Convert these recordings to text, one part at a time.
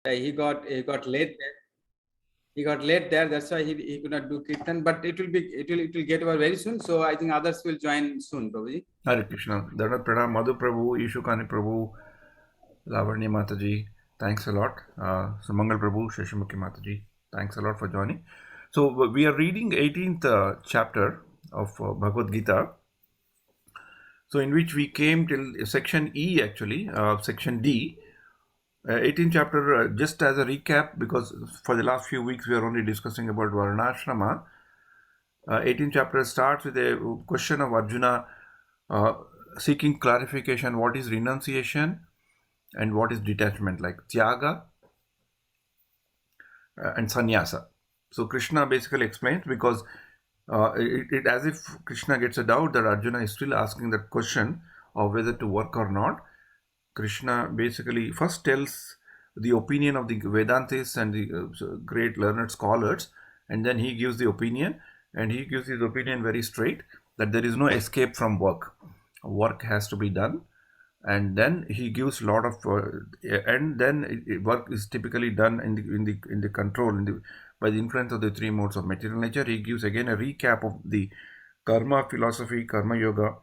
he got late there. He got late there. That's why he could not do kirtan. But it will get over very soon. So I think others will join soon, Prabhuji. Hare Krishna. Dandat Pranam, Madhu Prabhu, Ishukani Prabhu, Lavanya Mataji. Thanks a lot. Sumangal Prabhu, Shashamukhi Mataji. Thanks a lot for joining. So we are reading 18th chapter of Bhagavad Gita. So in which we came till section E actually, section D. 18th chapter, just as a recap, because for the last few weeks we are only discussing about Varnasrama. 18th chapter starts with a question of Arjuna seeking clarification what is renunciation and what is detachment, like Tyaga and Sannyasa. So Krishna basically explains, because it as if Krishna gets a doubt that Arjuna is still asking that question of whether to work or not. Krishna basically first tells the opinion of the Vedantists and the great learned scholars, and then he gives the opinion, and he gives his opinion very straight that there is no escape from work. Work has to be done, and then he gives a lot of, and then work is typically done in the control by the influence of the three modes of material nature. He gives again a recap of the karma philosophy, karma yoga,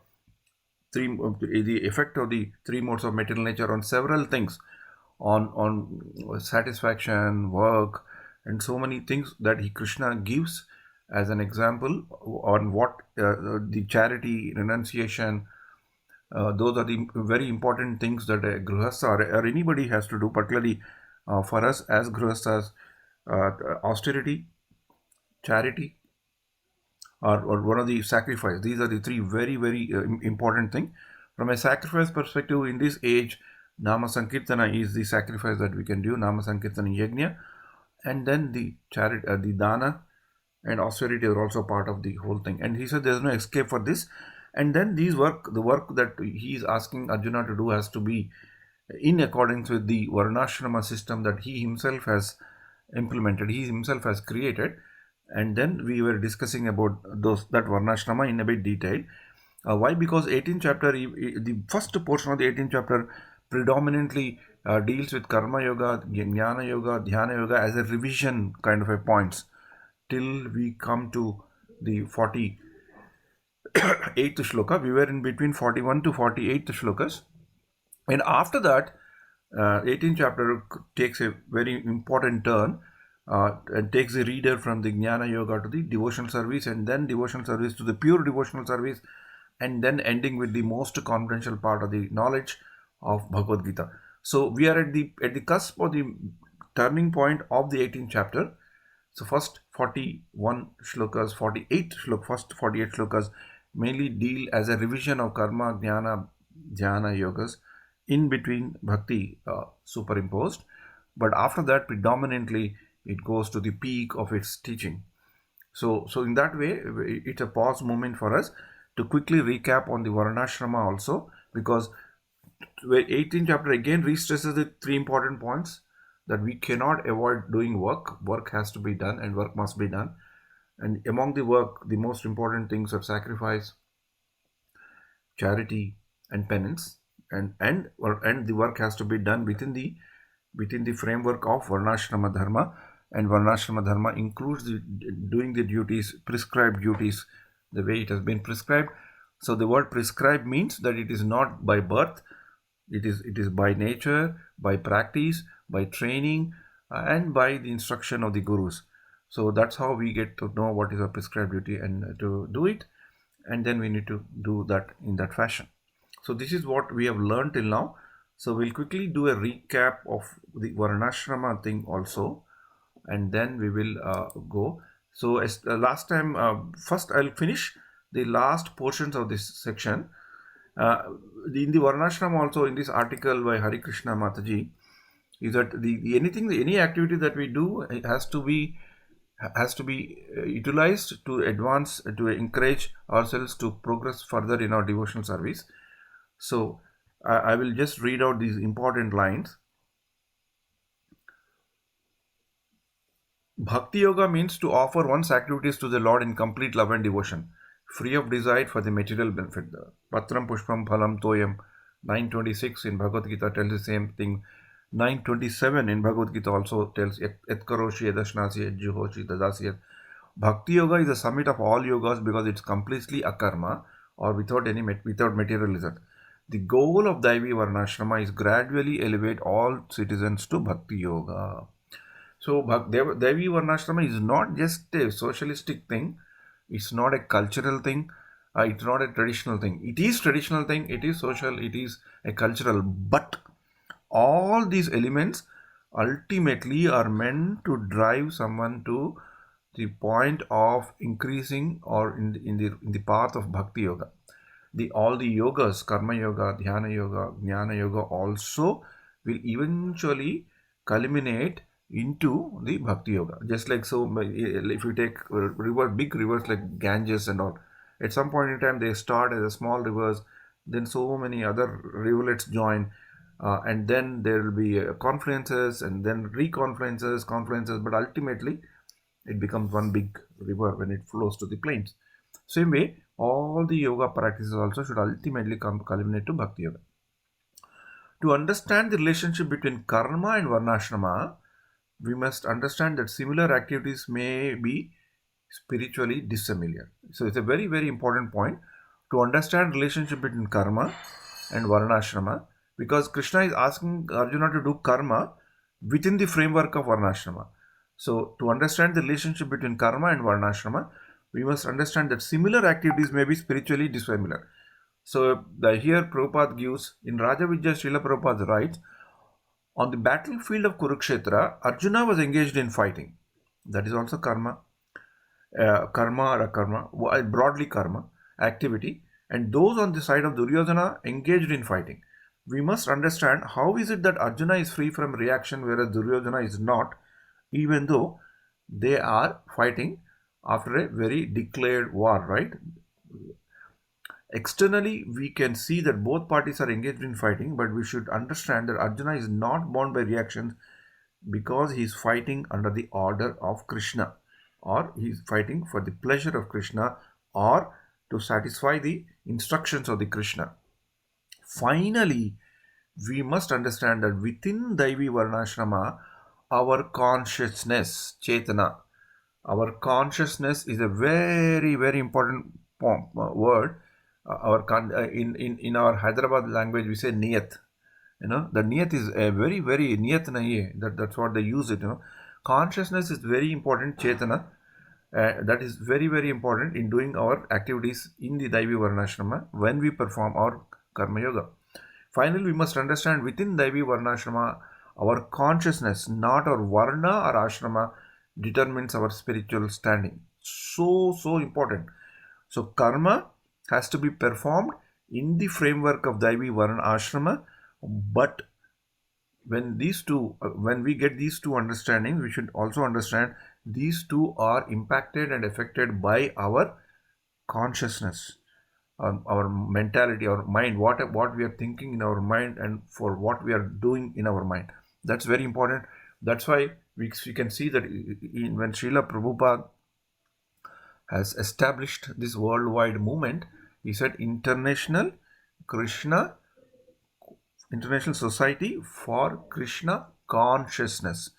the effect of the three modes of material nature on several things, on satisfaction, work, and so many things that Krishna gives as an example on what the charity, renunciation, those are the very important things that a grihastha or anybody has to do, particularly for us as grihasthas. Austerity, charity, or one of the sacrifice. These are the three very, very important things. From a sacrifice perspective, in this age, Nama Sankirtana is the sacrifice that we can do, Nama Sankirtana Yajna, and then the charity, the Dana and austerity are also part of the whole thing. And he said there is no escape for this. And then the work that he is asking Arjuna to do has to be in accordance with the Varnasrama system that he himself has implemented, he himself has created. And then we were discussing about that Varnasrama in a bit detail. Why? Because 18th chapter, the first portion of the 18th chapter predominantly deals with Karma Yoga, Jnana Yoga, Dhyana Yoga as a revision kind of a points till we come to the 48th shloka. We were in between 41 to 48th shlokas. And after that, 18th chapter takes a very important turn and takes the reader from the Jnana Yoga to the devotional service, and then devotional service to the pure devotional service, and then ending with the most confidential part of the knowledge of Bhagavad Gita. So we are at the cusp of the turning point of the 18th chapter. So first 41 shlokas, 48 shlokas mainly deal as a revision of karma, jnana, dhyana yogas, in between bhakti superimposed. But after that, predominantly it goes to the peak of its teaching. So in that way, it's a pause moment for us to quickly recap on the Varnasrama also, because 18th chapter again restresses the three important points that we cannot avoid doing work. Work has to be done and work must be done. And among the work, the most important things are sacrifice, charity, and penance. And the work has to be done within the framework of Varnashrama Dharma. And Varnashrama Dharma includes doing the duties, prescribed duties, the way it has been prescribed. So the word prescribed means that it is not by birth, it is by nature, by practice, by training, and by the instruction of the gurus. So that's how we get to know what is a prescribed duty and to do it, and then we need to do that in that fashion. So this is what we have learned till now. So we'll quickly do a recap of the Varnashrama thing also, and then we will go. So as last time, first I'll finish the last portions of this section. In the Varnashrama also, in this article by Hari Krishna Mataji, is that any activity that we do has to be utilized to advance, to encourage ourselves to progress further in our devotional service. So I will just read out these important lines. Bhakti Yoga means to offer one's activities to the Lord in complete love and devotion, free of desire for the material benefit. The Patram Pushpam Phalam Toyam 926 in Bhagavad Gita tells the same thing. 9:27 in Bhagavad Gita also tells Et karoshi edashnasi et juhoshi dadasiyat. Bhakti yoga is the summit of all yogas because it's completely akarma or without any without materialism. The goal of Daivi Varnashrama is gradually elevate all citizens to Bhakti yoga. So Daivi Varnashrama is not just a socialistic thing. It's not a cultural thing. It's not a traditional thing. It is traditional thing. It is social. It is a cultural. But all these elements ultimately are meant to drive someone to the point of increasing or in the path of bhakti yoga. The all the yogas, karma yoga, dhyana yoga, jnana yoga also will eventually culminate into the bhakti yoga. Just like so, if you take big rivers like Ganges and all, at some point in time they start as a small rivers, then so many other rivulets join, and then there will be confluences and then reconfluences, confluences, but ultimately it becomes one big river when it flows to the plains. Same way, all the yoga practices also should ultimately culminate to bhakti yoga. To understand the relationship between karma and varnashrama, we must understand that similar activities may be spiritually dissimilar. So it's a very, very important point to understand relationship between karma and varnashrama, because Krishna is asking Arjuna to do karma within the framework of varnashrama. So to understand the relationship between karma and varnashrama, we must understand that similar activities may be spiritually dissimilar. So here Prabhupada gives in Raja Vijaya, Srila Prabhupada writes, on the battlefield of Kurukshetra, Arjuna was engaged in fighting. That is also karma. Karma or akarma, broadly karma, activity, and those on the side of Duryodhana engaged in fighting. We must understand how is it that Arjuna is free from reaction whereas Duryodhana is not, even though they are fighting after a very declared war, right? Externally, we can see that both parties are engaged in fighting, but we should understand that Arjuna is not bound by reactions because he is fighting under the order of Krishna, or he is fighting for the pleasure of Krishna or to satisfy the instructions of the Krishna. Finally, we must understand that within Daivi Varnashrama, our consciousness, Chetana, our consciousness is a very, very important word. In our Hyderabad language, we say niyat. The niyat is a very, very niyat nahi hai. That's what they use it. Consciousness is very important, Chetana. That is very, very important in doing our activities in the Daivi Varnashrama when we perform our Karma Yoga. Finally, we must understand within Daivi Varnashrama, our consciousness, not our Varna or Ashrama, determines our spiritual standing. So important. So, karma has to be performed in the framework of Daivi Varna Ashrama, but when we get these two understandings, we should also understand these two are impacted and affected by our consciousness, our mentality, our mind, what we are thinking in our mind, and for what we are doing in our mind. That's very important. That's why we can see that when Srila Prabhupada has established this worldwide movement, he said International Society for Krishna Consciousness.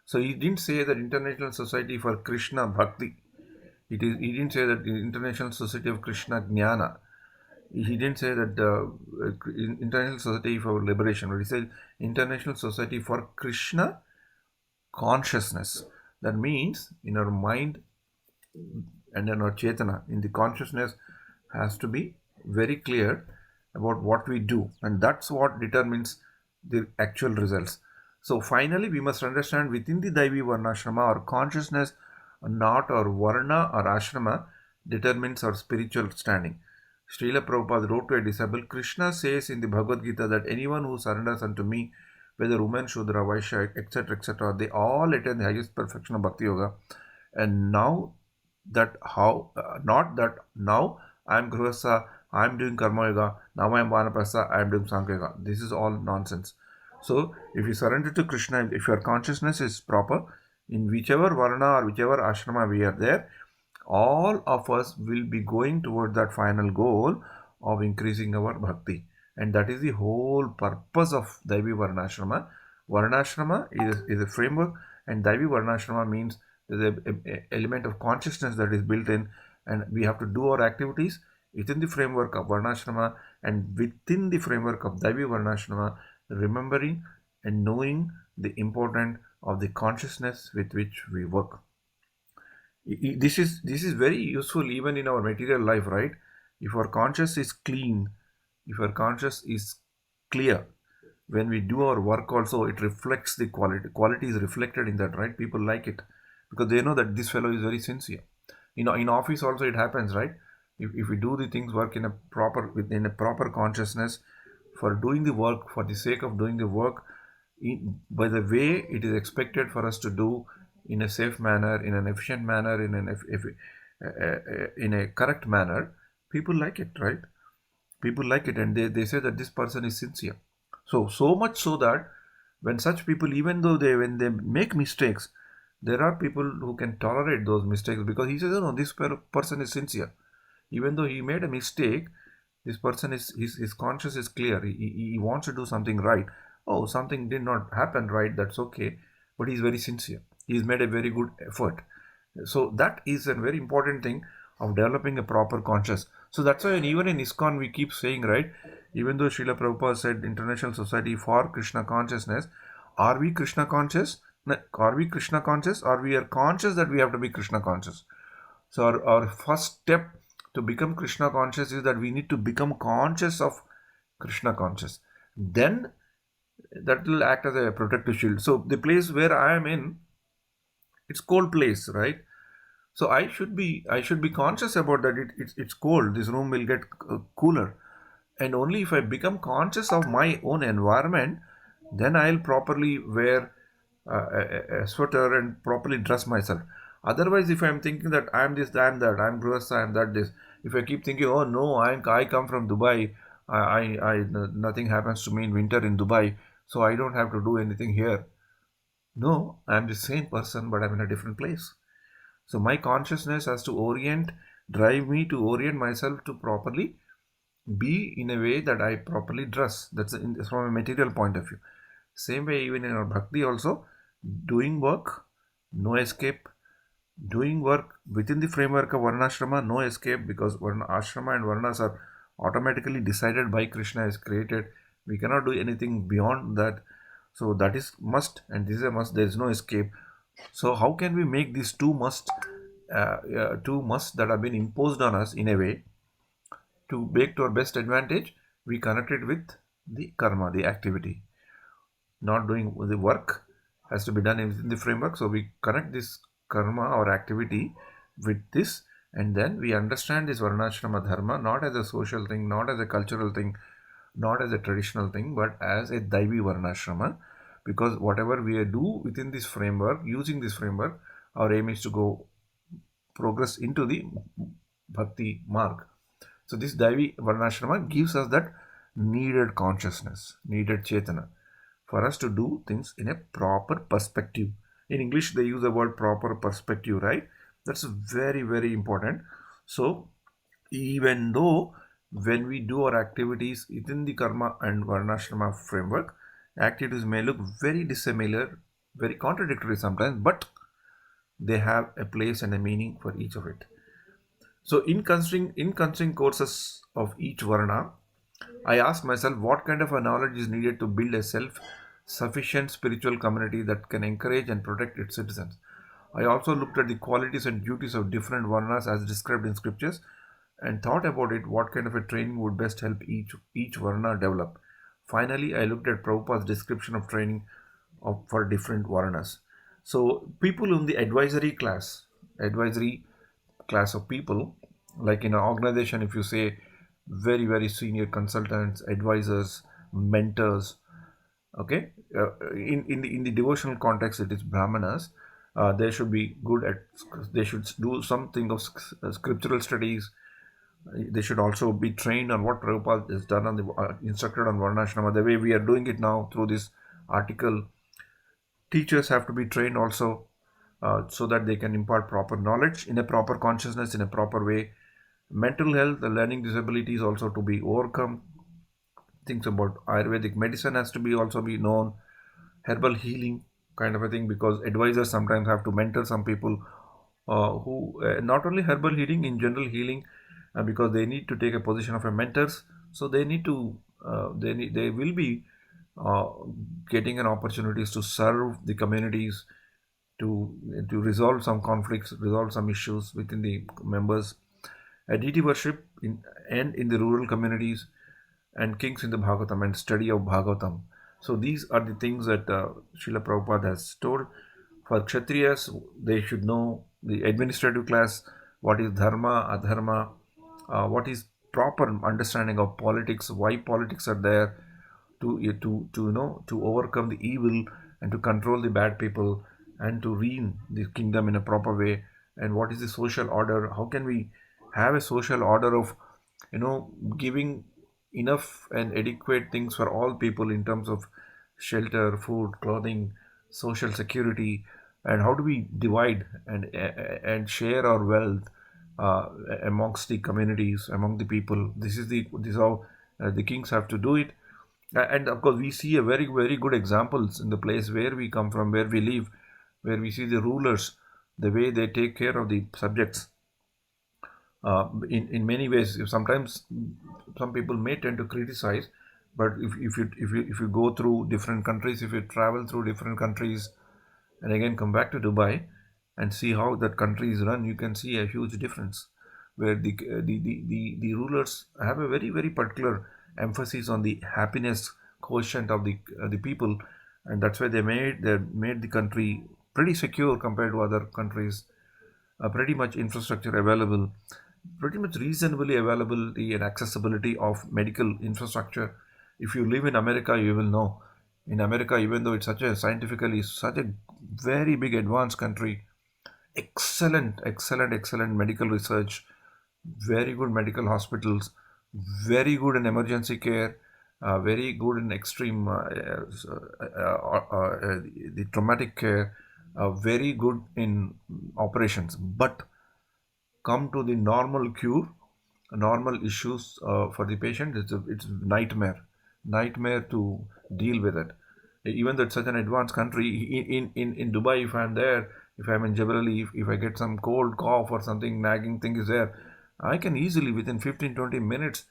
So he didn't say that International Society for Krishna Bhakti. He didn't say that International Society of Krishna Jnana. He didn't say that International Society for Liberation, but he said International Society for Krishna Consciousness. That means in our mind and in our Chetana, in the consciousness, has to be very clear about what we do, and that's what determines the actual results. So finally, we must understand within the Daivi Varnashrama, our consciousness, not our Varna or Ashrama, determines our spiritual standing. Srila Prabhupada wrote to a disciple, Krishna says in the Bhagavad Gita that anyone who surrenders unto me, whether woman, Shudra, Vaishya, etc., they all attain the highest perfection of Bhakti Yoga. And now not that now I am Grihastha, I am doing Karma Yoga, now I am Vanaprastha, I am doing Sankhya Yoga. This is all nonsense. So, if you surrender to Krishna, if your consciousness is proper, in whichever Varna or whichever Ashrama we are there, all of us will be going toward that final goal of increasing our bhakti. And that is the whole purpose of Daivi Varnashrama. Varnashrama is a framework, and Daivi Varnashrama means there's a element of consciousness that is built in, and we have to do our activities within the framework of Varnashrama and within the framework of Daivi Varnashrama, remembering and knowing the importance of the consciousness with which we work. This is very useful even in our material life, right? If our conscious is clean, if our conscious is clear, when we do our work also, it reflects the quality is reflected in that, right? People like it because they know that this fellow is very sincere. In office also it happens, right? If we do the things work in a proper within a proper consciousness for doing the work for the sake of doing the work by the way it is expected for us to do in a safe manner, in an efficient manner, in a correct manner, people like it, right? People like it, and they say that this person is sincere. So much so that when such people, even though when they make mistakes, there are people who can tolerate those mistakes because he says, no, this person is sincere. Even though he made a mistake, this person is his conscience is clear. He wants to do something right. Oh, something did not happen right, that's okay, but he's very sincere. He's made a very good effort. So that is a very important thing of developing a proper conscious. So that's why even in ISKCON we keep saying, right, even though Srila Prabhupada said International Society for Krishna Consciousness, are we Krishna conscious? Are we Krishna conscious? Or we are conscious that we have to be Krishna conscious? So our first step to become Krishna conscious is that we need to become conscious of Krishna conscious. Then that will act as a protective shield. So the place where I am in, it's cold place, right? So I should be conscious about that. It's cold. This room will get cooler, and only if I become conscious of my own environment, then I'll properly wear a sweater and properly dress myself. Otherwise, if I'm thinking that I'm this, I'm that, I'm Grihastha, I'm that, this. If I keep thinking, oh no, I come from Dubai, nothing happens to me in winter in Dubai, so I don't have to do anything here. No, I'm the same person, but I'm in a different place. So my consciousness has to drive me to orient myself to properly be in a way that I properly dress. That's from a material point of view. Same way, even in our bhakti also, doing work, no escape. Doing work within the framework of Varnashrama, no escape, because Ashrama and Varnas are automatically decided by Krishna as created. We cannot do anything beyond that. So that is must, and this is a must. There is no escape. So how can we make these two musts that have been imposed on us in a way to make to our best advantage? We connect it with the karma, the activity. Not doing the work has to be done within the framework. So we connect this karma or activity with this, and then we understand this varnashrama dharma not as a social thing, not as a cultural thing, not as a traditional thing, but as a daivi varnashrama. Because whatever we do within this framework, using this framework, our aim is to go progress into the bhakti marg. So this Daivi Varnashrama gives us that needed consciousness, needed chetana for us to do things in a proper perspective. In English, they use the word proper perspective, right? That's very, very important. So even though when we do our activities within the karma and varnashrama framework, activities may look very dissimilar, very contradictory sometimes, but they have a place and a meaning for each of it. So in considering courses of each varna, I ask myself what kind of a knowledge is needed to build a self-sufficient spiritual community that can encourage and protect its citizens. I also looked at the qualities and duties of different varnas as described in scriptures and thought about it what kind of a training would best help each varna develop. Finally, I looked at Prabhupada's description of training for different varnas. So people in the advisory class of people, like in an organization, if you say very, very senior consultants, advisors, mentors, okay, in the devotional context, it is brahmanas. They should be good at, they should do something of scriptural studies. They should also be trained on what Prabhupada has done on the instructed on Varnashrama, the way we are doing it now through this article. Teachers have to be trained also, so that they can impart proper knowledge in a proper consciousness in a proper way. Mental health, the learning disabilities also to be overcome. Things about Ayurvedic medicine has to be also be known. herbal healing kind of a thing, because advisors sometimes have to mentor some people who not only herbal healing, in general healing, because they need to take a position of a mentors. So they need to they will be uh, getting an opportunities to serve the communities, to resolve some conflicts, resolve some issues within the members. A deity worship and in the rural communities, and kings in the Bhagavatam and study of Bhagavatam. So these are the things that Srila Prabhupada has told. For Kshatriyas, they should know the administrative class, what is dharma, adharma, what is proper understanding of politics, why politics are there, to to overcome the evil and to control the bad people and to reign the kingdom in a proper way. And what is the social order? How can we have a social order of giving enough and adequate things for all people in terms of shelter, food, clothing, social security, and how do we divide and share our wealth uh, amongst the communities, among the people. This is how the kings have to do it. And of course, we see a very good examples in the place where we come from, where we live, where we see the rulers, the way they take care of the subjects. In many ways, sometimes some people may tend to criticize, but if you go through different countries, if you travel through different countries, and again come back to Dubai and see how that country is run, you can see a huge difference, where the rulers have a very particular emphasis on the happiness quotient of the people, and that's why they made the country pretty secure compared to other countries. Pretty much infrastructure available, pretty much reasonably availability and accessibility of medical infrastructure. If you live in America, you will know. In America, even though it's such a scientifically such a very big advanced country, excellent medical research, very good medical hospitals, very good in emergency care, very good in extreme the traumatic care, very good in operations. But come to the normal cure, normal issues for the patient, it's nightmare to deal with it. Even though it's such an advanced country, in Dubai, if I'm there, if I'm in Jebel Ali, if I get some cold cough or something nagging thing is there, I can easily within 15-20 minutes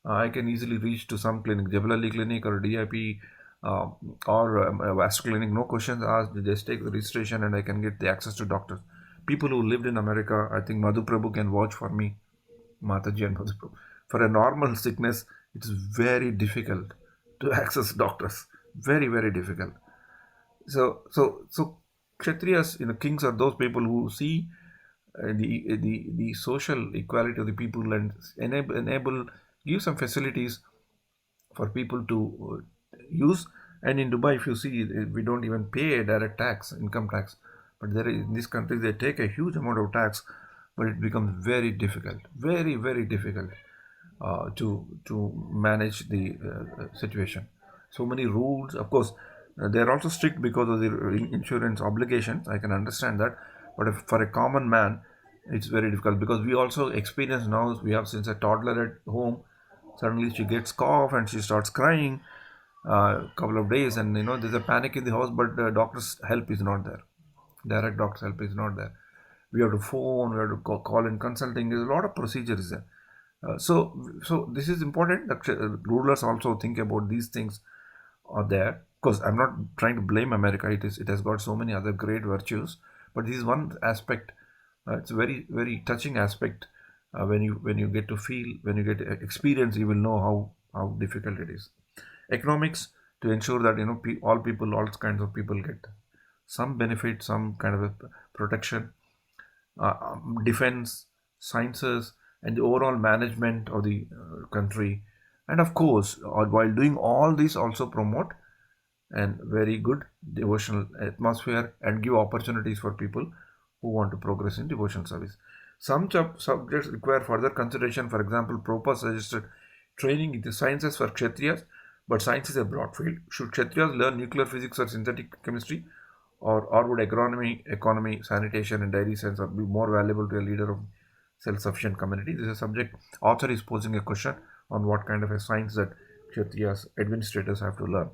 I can easily reach to some clinic, Jebel Ali clinic or DIP, uh, or a vascular clinic. No questions asked. They just take the registration and I can get the access to doctors. People who lived in America, I think Madhu Prabhu can vouch for me, Mataji and Madhu Prabhu. For a normal sickness, it's very difficult to access doctors. Very difficult. So Kshatriyas, kings are those people who see the social equality of the people and enable give some facilities for people to use. And in Dubai, if you see, we don't even pay a direct tax, income tax, but there in these countries they take a huge amount of tax, but it becomes very difficult, very difficult to manage the situation. So many rules, of course. They are also strict because of the insurance obligations. I can understand that, but if, for a common man, it's very difficult, because we also experience now. We have since a toddler at home. Suddenly she gets cough and she starts crying couple of days, and there's a panic in the house, but doctor's help is not there. Direct doctor's help is not there. We have to phone, we have to call in consulting. There's a lot of procedures there. So this is important. Rulers also think about these things are there. Of course, I'm not trying to blame America. It has got so many other great virtues, but this is one aspect. It's a very touching aspect. When you get to feel, when you get to experience, you will know how difficult it is. Economics, to ensure that all people, all kinds of people get some benefit, some kind of a protection. Defense, sciences, and the overall management of the country. And of course, while doing all this, also promote and very good devotional atmosphere and give opportunities for people who want to progress in devotional service. Some subjects require further consideration. For example, Prabhupada suggested training in the sciences for Kshatriyas, but science is a broad field. Should Kshatriyas learn nuclear physics or synthetic chemistry, or would agronomy, economy, sanitation, and dairy science be more valuable to a leader of self-sufficient community? This is a subject. Author is posing a question on what kind of a science that Kshatriyas administrators have to learn.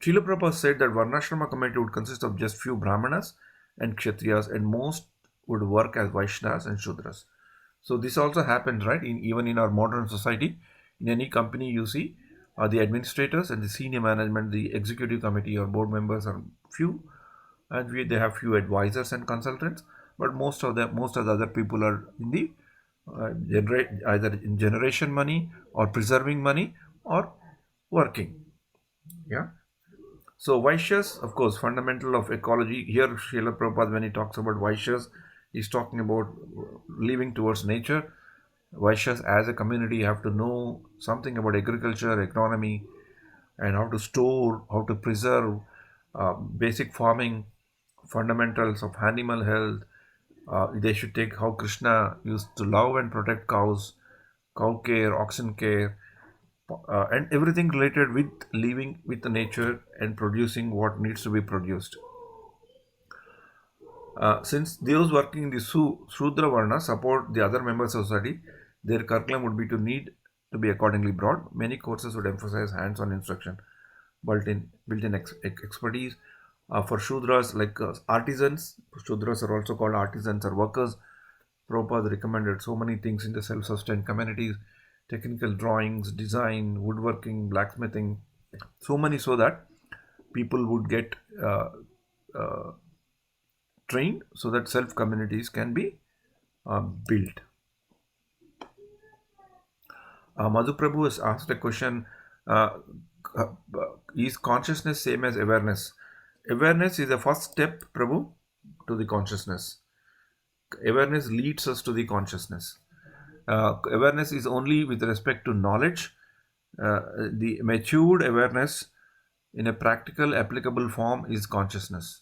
Srila Prabhupada said that Varnasrama community would consist of just few Brahmanas and Kshatriyas, and most would work as Vaishnavas and Shudras. So this also happens, right? Even in our modern society, in any company you see, the administrators and the senior management, the executive committee or board members are few, and they have few advisors and consultants. But most of the other people are in the generate either in generation money or preserving money or working. Yeah. So Vaishyas, of course, fundamental of ecology. Here, Srila Prabhupada, when he talks about Vaishyas, he's talking about living towards nature. Vaishyas as a community have to know something about agriculture, economy, and how to store, how to preserve basic farming, fundamentals of animal health. They should take how Krishna used to love and protect cows, cow care, oxen care, and everything related with living with the nature and producing what needs to be produced. Since those working in the Shudra Varna support the other members of society, their curriculum would be to need to be accordingly broad. Many courses would emphasize hands-on instruction, built-in expertise. For Shudras, like artisans, Shudras are also called artisans or workers. Prabhupada recommended so many things in the self-sustained communities, technical drawings, design, woodworking, blacksmithing, so many so that people would get uh, trained so that self communities can be built. Madhu Prabhu has asked a question, uh, uh, is consciousness same as awareness? Awareness is the first step, Prabhu, to the consciousness. Awareness leads us to the consciousness. Awareness is only with respect to knowledge. The matured awareness in a practical, applicable form is consciousness.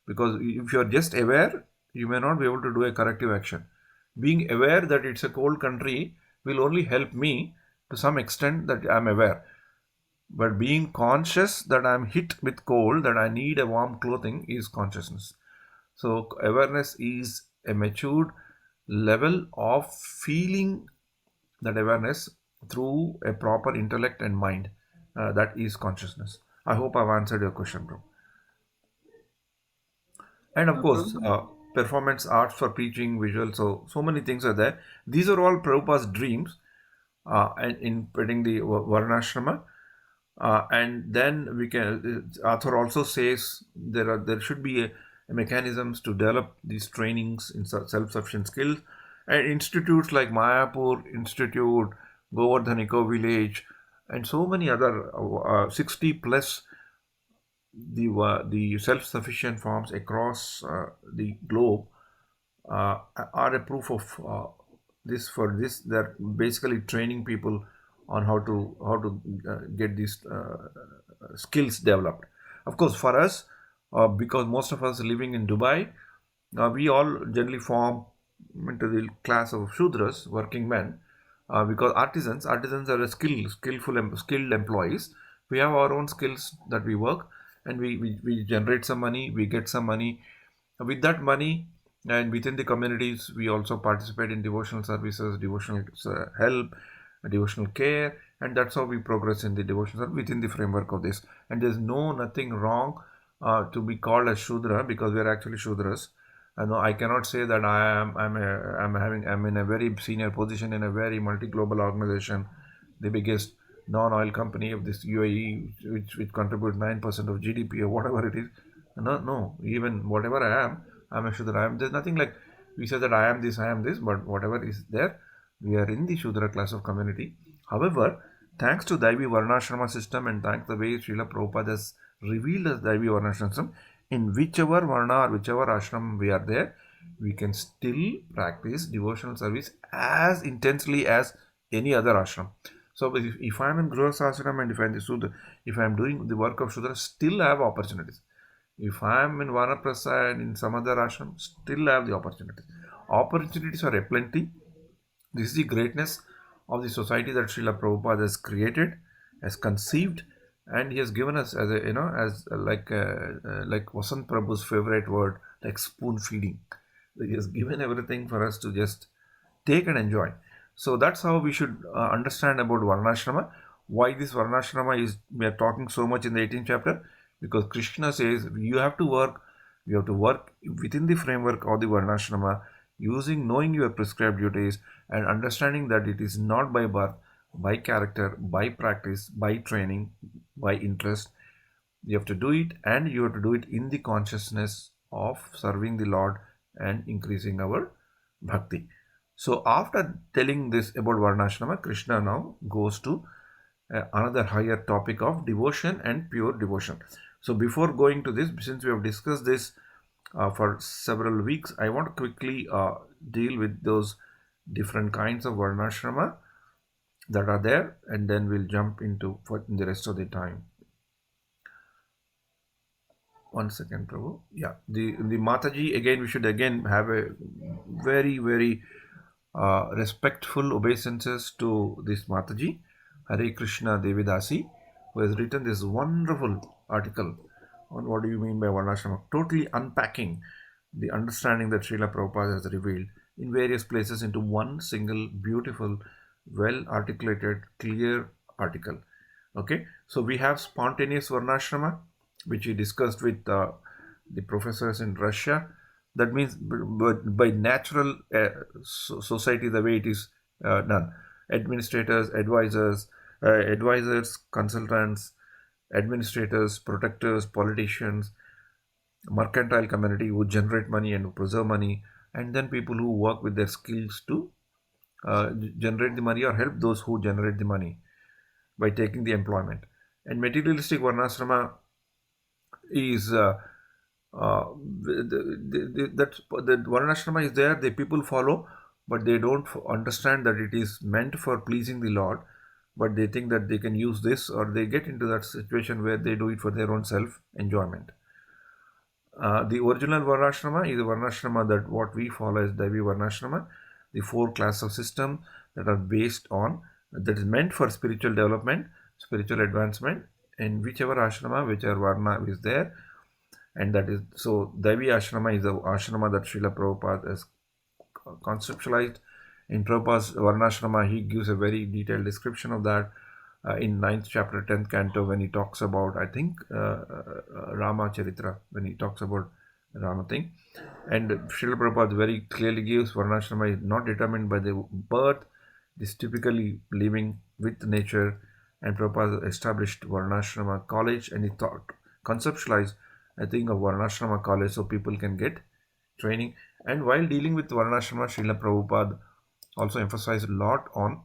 Because if you are just aware, you may not be able to do a corrective action. Being aware that it's a cold country will only help me to some extent that I'm aware. But being conscious that I'm hit with cold, that I need a warm clothing is consciousness. So awareness is a matured level of feeling that awareness through a proper intellect and mind. That is consciousness. I hope I've answered your question, bro. And of course, Prabhu, performance arts for preaching, visual. So many things are there. These are all Prabhupada's dreams, and in putting the Varnashrama. And then we can. Author also says there should be a mechanisms to develop these trainings in self-sufficient skills, and institutes like Mayapur Institute, Govardhan Eco Village, and so many other 60 plus the self-sufficient farms across the globe are a proof of this. For this, they're basically training people on how to get these skills developed. Of course, for us, because most of us living in Dubai, we all generally form into the class of Shudras, working men, because artisans are a skilled employees. We have our own skills that we work, and we generate some money, we get some money. With that money, and within the communities, we also participate in devotional services, devotional help, devotional care, and that's how we progress in the devotional within the framework of this. And there's nothing wrong to be called as Shudra, because we are actually Shudras. I know I cannot say that I'm in a very senior position in a very multi-global organization, the biggest non-oil company of this UAE, which contributes 9% of GDP or whatever it is. No. Even whatever I am, I'm a Shudra. There's nothing like we say that I am this, but whatever is there, we are in the Shudra class of community. However, thanks to Daivi Varnashrama system and thanks the way Srila Prabhupada has revealed as Daivi Varnashrama system, in whichever Varna or whichever ashram we are there, we can still practice devotional service as intensely as any other ashram. So if I'm in Grihastha ashram and if I'm the Sudra, if I'm doing the work of Shudra, still have opportunities. If I'm in Vanaprastha in some other ashram, still have the opportunities. Opportunities are plenty. This is the greatness of the society that Srila Prabhupada has created, has conceived, and he has given us as a as like Vasant Prabhu's favorite word, like spoon feeding. He has given everything for us to just take and enjoy. So that's how we should understand about Varnashrama. Why this Varnashrama is we are talking so much in the 18th chapter, because Krishna says you have to work within the framework of the Varnashrama, knowing your prescribed duties and understanding that it is not by birth, by character, by practice, by training, by interest. You have to do it, and you have to do it in the consciousness of serving the Lord and increasing our bhakti. So after telling this about Varnashrama, Krishna now goes to another higher topic of devotion and pure devotion. So before going to this, since we have discussed this for several weeks, I want to quickly deal with those different kinds of Varnashrama that are there, and then we'll jump into for the rest of the time. One second, Prabhu. Yeah, the Mataji, again, we should again have a very respectful obeisances to this Mataji, Hare Krishna Devidasi, who has written this wonderful article on what do you mean by Varnashrama, totally unpacking the understanding that Srila Prabhupada has revealed in various places into one single beautiful, well articulated, clear article. Okay, so we have spontaneous Varnashrama, which we discussed with the professors in Russia. That means by natural society, the way it is done. Administrators, advisors, consultants, administrators, protectors, politicians, mercantile community who generate money and preserve money, and then people who work with their skills to generate the money or help those who generate the money by taking the employment. And materialistic Varnasrama is that Varnashrama is there, the people follow, but they don't understand that it is meant for pleasing the Lord, but they think that they can use this, or they get into that situation where they do it for their own self enjoyment. The original Varnashrama is a Varnashrama that what we follow as Devi Varnashrama, the four classes of system that are based on, that is meant for spiritual development, spiritual advancement, in whichever ashrama, whichever Varna is there. And that is, so Devi Ashrama is the ashrama that Srila Prabhupada has conceptualized. In Prabhupada's Varnashrama, he gives a very detailed description of that in 9th chapter, 10th canto, when he talks about, I think, Rama Charitra, when he talks about Rama thing. And Srila Prabhupada very clearly gives Varnashrama is not determined by the birth, it is typically living with nature. And Prabhupada established Varnashrama college, and he thought, conceptualized a thing of Varnashrama college so people can get training. And while dealing with Varnashrama, Srila Prabhupada also emphasized a lot on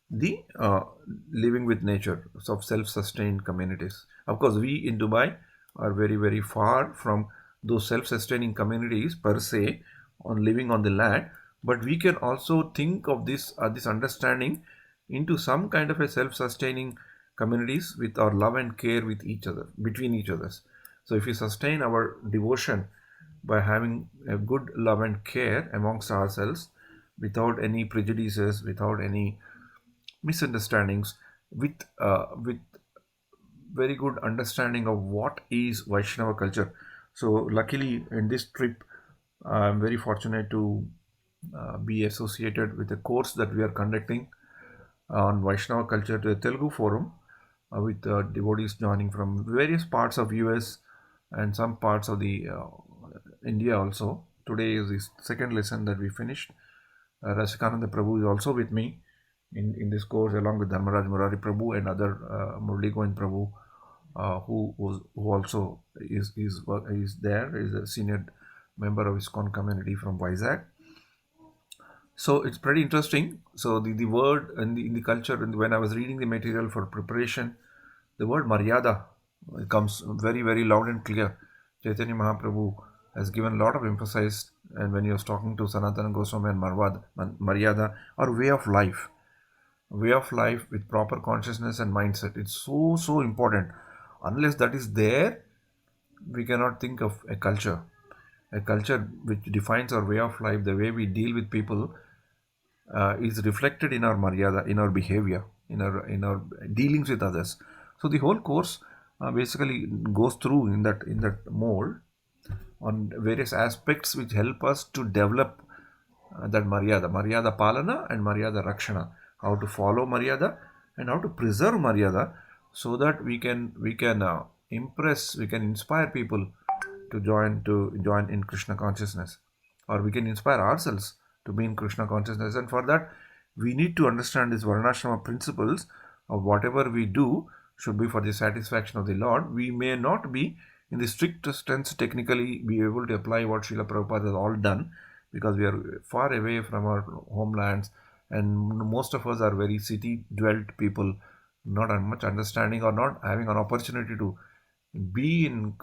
the living with nature of self-sustained communities. Of course, we in Dubai are very far from those self-sustaining communities per se on living on the land, but we can also think of this understanding into some kind of a self-sustaining communities with our love and care with each other, between each others. So if we sustain our devotion by having a good love and care amongst ourselves without any prejudices, without any misunderstandings, with very good understanding of what is Vaishnava culture. So luckily in this trip, I'm very fortunate to be associated with a course that we are conducting on Vaishnava culture to a Telugu forum with devotees joining from various parts of US and some parts of the India also. Today is the second lesson that we finished. Rasikananda Prabhu is also with me in this course, along with Dharmaraj Murari Prabhu and other Murli Govind Prabhu, who also is there, is a senior member of ISKCON community from Vizag. So it's pretty interesting. So the word in the culture, and when I was reading the material for preparation, the word Maryada comes very loud and clear. Chaitanya Mahaprabhu has given a lot of emphasis, and when he was talking to Sanatana Goswami and Maryada, or way of life with proper consciousness and mindset. It's so important. Unless that is there, we cannot think of a culture which defines our way of life, the way we deal with people, is reflected in our maryada, in our behavior, in our dealings with others. So the whole course basically goes through in that mold on various aspects which help us to develop that maryada palana and maryada rakshana, how to follow maryada and how to preserve maryada, so that we can impress, we can inspire people to join in Krishna consciousness, or we can inspire ourselves to be in Krishna consciousness. And for that, we need to understand these Varnasrama principles of whatever we do should be for the satisfaction of the Lord. We may not be in the strictest sense technically be able to apply what Srila Prabhupada has all done, because we are far away from our homelands, and most of us are very city dwelt people, not much understanding or not having an opportunity to be in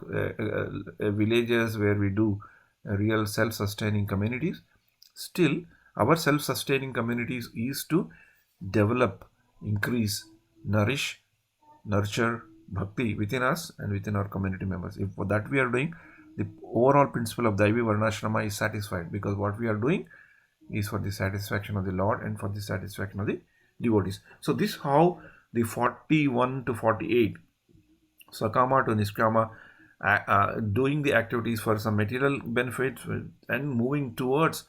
villages where we do real self-sustaining communities. Still, our self-sustaining communities is to develop, increase, nourish, nurture bhakti within us and within our community members. If for that we are doing, the overall principle of Daivi Varnashrama is satisfied, because what we are doing is for the satisfaction of the Lord and for the satisfaction of the devotees. So this how the 41 to 48, Sakama to Niskama, doing the activities for some material benefits and moving towards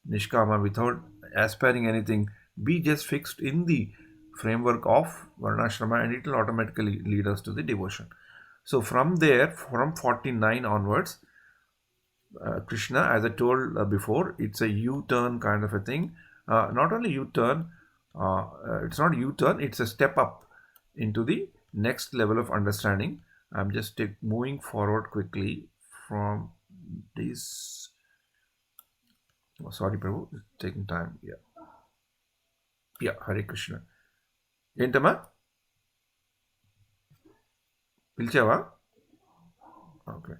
Nishkama without aspiring anything, be just fixed in the framework of Varnashrama, and it will automatically lead us to the devotion. So from there, from 49 onwards, Krishna, as I told before, it's a U-turn kind of a thing. Not only U-turn, it's not U-turn, it's a step up into the next level of understanding. I'm just moving forward quickly from this. Oh, sorry, Prabhu, it's taking time. Yeah, Hare Krishna. Entama? Pilchava? Okay.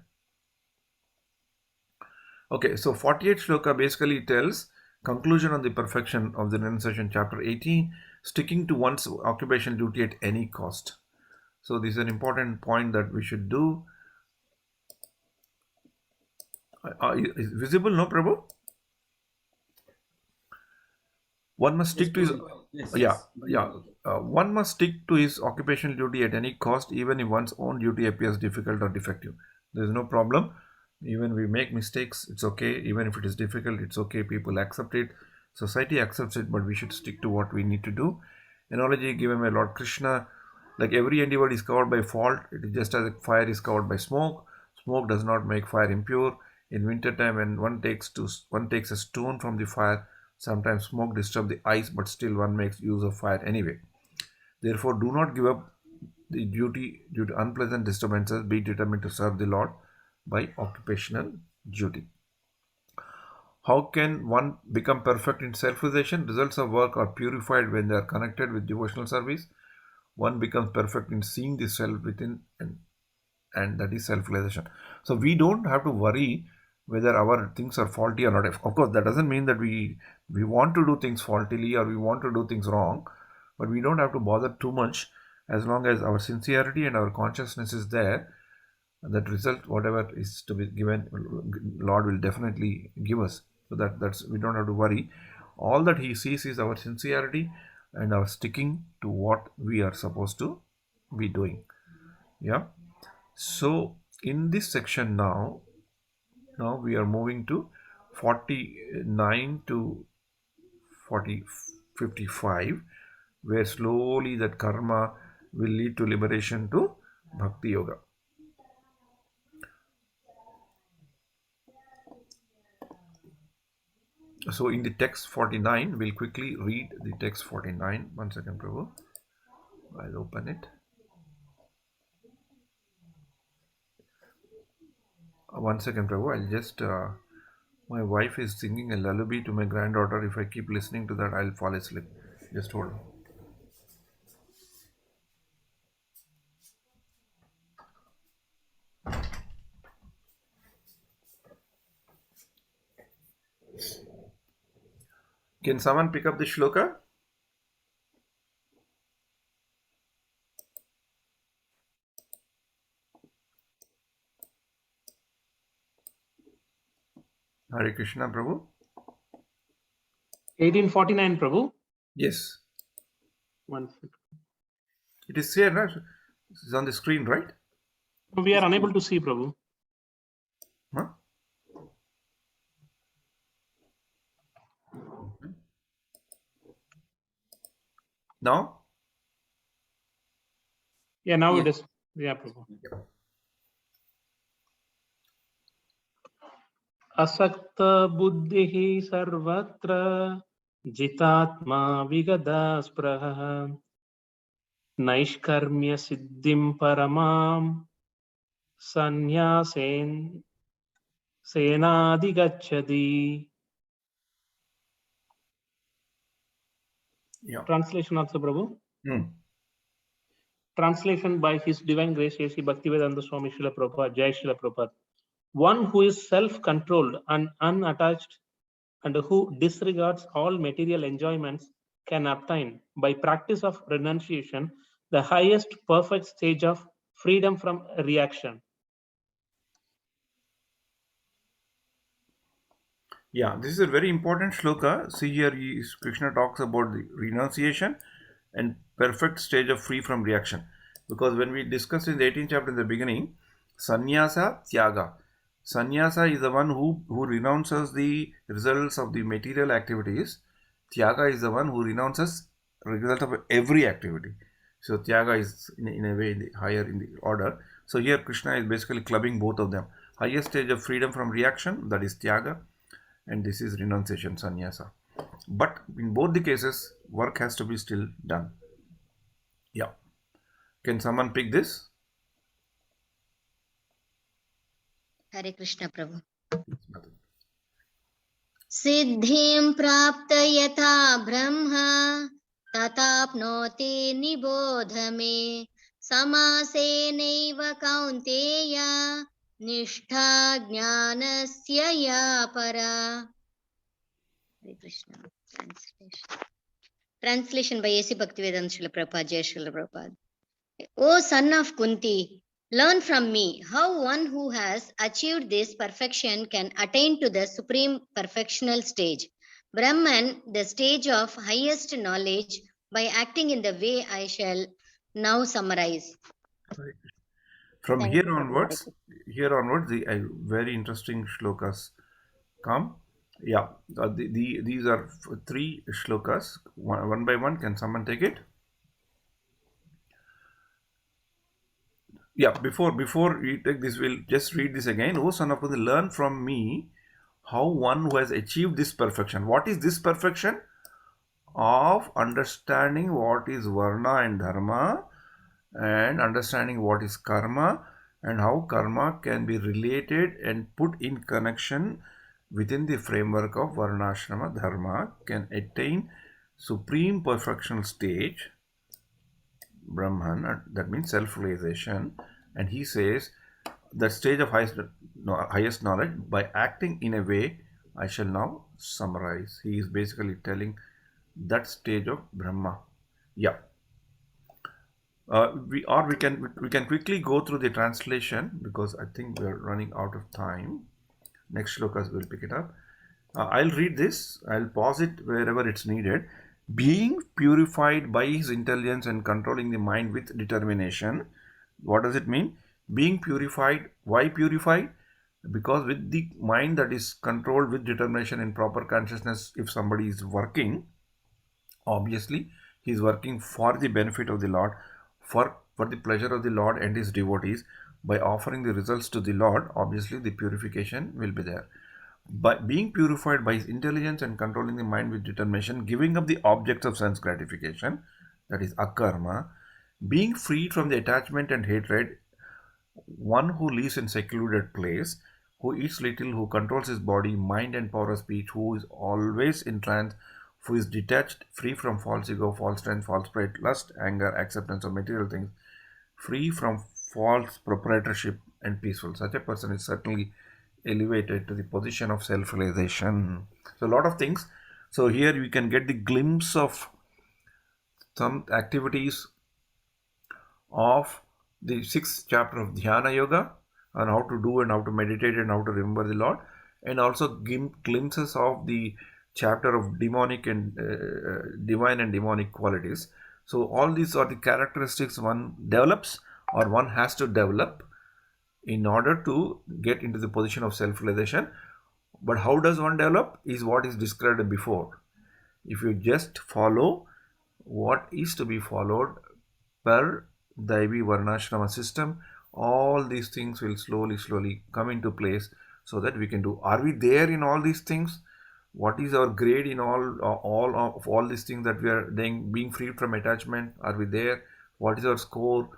Okay, so 48 shloka basically tells conclusion on the perfection of the renunciation, chapter 18, sticking to one's occupational duty at any cost. So this is an important point that we should do. Is visible, no, Prabhu? One must stick to his Yes, yeah yes. yeah. One must stick to his occupational duty at any cost, even if one's own duty appears difficult or defective. There is no problem. Even we make mistakes, it's okay. Even if it is difficult, it's okay. People accept it. Society accepts it, but we should stick to what we need to do. Analogy given by Lord Krishna, like every endeavor is covered by fault. It is just as fire is covered by smoke. Smoke does not make fire impure. In winter time, when one takes a stone from the fire, sometimes smoke disturbs the eyes, but still one makes use of fire anyway. Therefore, do not give up the duty due to unpleasant disturbances. Be determined to serve the Lord by occupational duty. How can one become perfect in self-realization? Results of work are purified when they are connected with devotional service. One becomes perfect in seeing the self within, and that is self-realization. So we don't have to worry whether our things are faulty or not. Of course, that doesn't mean that we want to do things faultily or we want to do things wrong, but we don't have to bother too much as long as our sincerity and our consciousness is there. That result, whatever is to be given, Lord will definitely give us. So that's we don't have to worry. All that He sees is our sincerity and our sticking to what we are supposed to be doing. Yeah. So in this section now we are moving to 49 to 40, 55, where slowly that karma will lead to liberation to bhakti yoga. So in the text 49, we'll quickly read the text 49. One second, Prabhu. I'll open it. One second, Prabhu. I'll just my wife is singing a lullaby to my granddaughter. If I keep listening to that, I'll fall asleep. Just hold on. Can someone pick up the shloka? Hare Krishna, Prabhu. 1849, Prabhu. Yes. One second. It is here, no? It's on the screen, right? We are unable to see, Prabhu. Huh? Now? Yeah, now Yeah. it is. Yeah, Prabhu. Asakta buddhihi sarvatra jitatma vigada spraha naishkarmya siddhim paramam sanyasen senadigachadi. Yeah. Translation also, Prabhu. Hmm. Translation by His Divine Grace, A.C. Bhaktivedanta Swami Srila Prabhupada, Jai Srila Prabhupada. One who is self-controlled and unattached and who disregards all material enjoyments can obtain, by practice of renunciation, the highest perfect stage of freedom from reaction. Yeah, this is a very important shloka. See here, Krishna talks about the renunciation and perfect stage of free from reaction. Because when we discussed in the 18th chapter in the beginning, sannyasa, tyaga. Sannyasa is the one who renounces the results of the material activities. Tyaga is the one who renounces result of every activity. So tyaga is in a way higher in the order. So here Krishna is basically clubbing both of them. Highest stage of freedom from reaction, that is tyaga, and this is renunciation, sannyasa. But in both the cases, work has to be still done. Yeah. Can someone pick this? Hare Krishna Prabhu. Siddhim prapta yatha brahma tatapnoti nibodhame समासेनैव कौन्तेय निष्ठा ज्ञानस्य या परा. Hare Krishna. Translation by A.C. Bhaktivedanta Srila Prabhupada, Jai Srila Prabhupada. O son of Kunti, learn from me how one who has achieved this perfection can attain to the supreme perfectional stage, Brahman, the stage of highest knowledge, by acting in the way I shall now summarize. From Thank here you, Prabhu. onwards, the very interesting shlokas come. Yeah, these are three shlokas, one by one. Can someone take it? Yeah, before we take this, we'll just read this again. O son of Kunti, learn from me how one who has achieved this perfection. What is this perfection? Of understanding what is varna and dharma, and understanding what is karma, and how karma can be related and put in connection within the framework of varnashrama dharma, can attain supreme perfectional stage, Brahman, that means self-realization. And he says that stage of highest knowledge by acting in a way I shall now summarize. He is basically telling that stage of Brahma. Yeah. We can quickly go through the translation because I think we are running out of time. Next shlokas will pick it up. I'll read this. I'll pause it wherever it's needed. Being purified by his intelligence and controlling the mind with determination. What does it mean? Being purified. Why purified? Because with the mind that is controlled with determination and proper consciousness, if somebody is working, obviously he is working for the benefit of the Lord, for the pleasure of the Lord and his devotees. By offering the results to the Lord, obviously the purification will be there. By being purified by his intelligence and controlling the mind with determination, giving up the objects of sense gratification, that is akarma, being freed from the attachment and hatred, one who lives in secluded place, who eats little, who controls his body, mind and power of speech, who is always in trance, who is detached, free from false ego, false strength, false pride, lust, anger, acceptance of material things, free from false proprietorship and peaceful. Such a person is certainly elevated to the position of self-realization. So a lot of things. So here you can get the glimpse of some activities of the sixth chapter of Dhyana Yoga, on how to do and how to meditate and how to remember the Lord, and also glimpses of the chapter of demonic and divine and demonic qualities. So all these are the characteristics one develops or one has to develop in order to get into the position of self-realization. But how does one develop is what is described before. If you just follow what is to be followed per Daivi Varnasrama system, all these things will slowly come into place so that we can do. Are we there in all these things? What is our grade in all these things that we are doing, being free from attachment? Are we there? What is our score?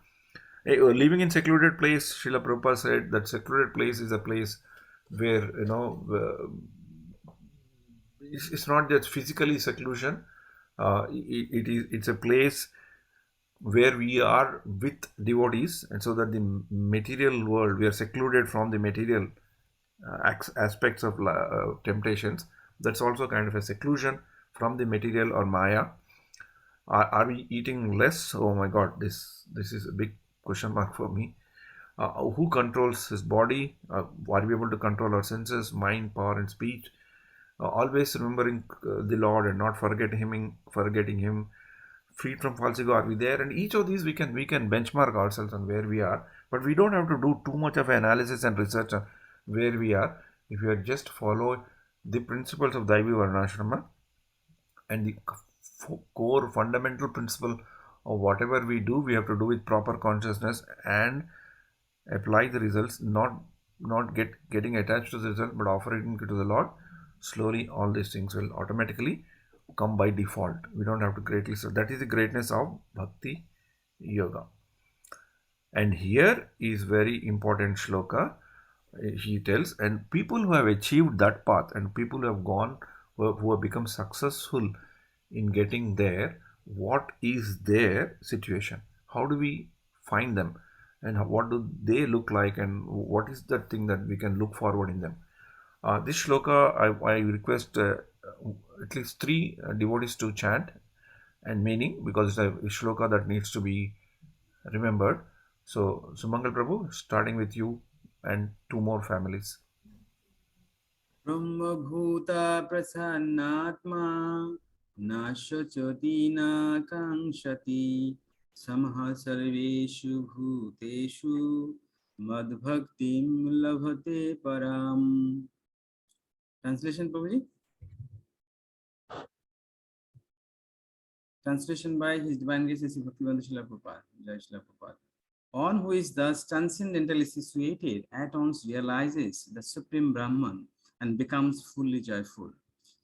Living in secluded place, Srila Prabhupada said that secluded place is a place where, it's not just physically seclusion. It's a place where we are with devotees, and so that the material world, we are secluded from the material aspects of temptations. That's also kind of a seclusion from the material or Maya. Are we eating less? Oh my God, this is a big question mark for me. Who controls his body? Are we able to control our senses, mind, power, and speech? Always remembering the Lord and not forgetting Him. Freed from false ego, are we there? And each of these we can benchmark ourselves on where we are, but we don't have to do too much of analysis and research on where we are. If you are just follow the principles of Daivi Varnashrama and the core fundamental principle of whatever we do, we have to do with proper consciousness and apply the results, not getting attached to the result, but offering it to the Lord. Slowly all these things will automatically come by default. We don't have to greatly. So that is the greatness of bhakti yoga. And here is very important shloka. He tells, and people who have achieved that path and people who have gone, who have become successful in getting there, what is their situation? How do we find them? And what do they look like? And what is that thing that we can look forward in them? This shloka, I request at least 3 devotees to chant and meaning, because it's a shloka that needs to be remembered. So, Sumangal Prabhu, starting with you and 2 more families. Brahmabhuta prasannatma na shachati na kankshati samha sarveshu bhuteshu madbhaktim labhate param. Translation, Prabhuji? Translation by His Divine Grace Sri Bhaktivedanta Srila Prabhupada. Jai Srila Prabhupada. On who is thus transcendentally situated at once realizes the Supreme Brahman and becomes fully joyful.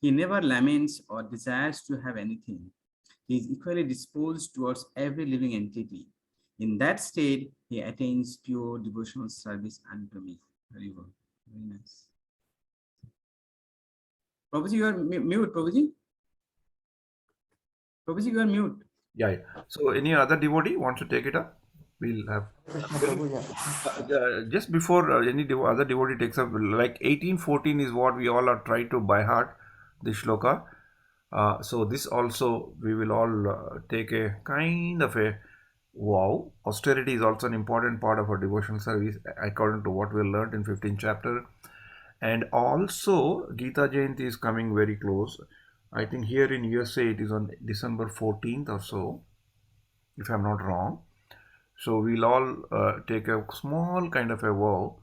He never laments or desires to have anything. He is equally disposed towards every living entity. In that state, he attains pure devotional service unto me. Very well. Very nice. Prabhuji, you are mute, Prabhuji. Prabhuji, you are mute. Yeah. So, any other devotee wants to take it up? We'll have. Just before any other devotee takes up, like 1814 is what we all are trying to by heart, the shloka. So this also we will all take a kind of a wow. Austerity is also an important part of our devotional service, according to what we learned in 15th chapter. And also Gita Jayanti is coming very close. I think here in USA it is on December 14th or so, if I'm not wrong. So we'll all take a small kind of a vow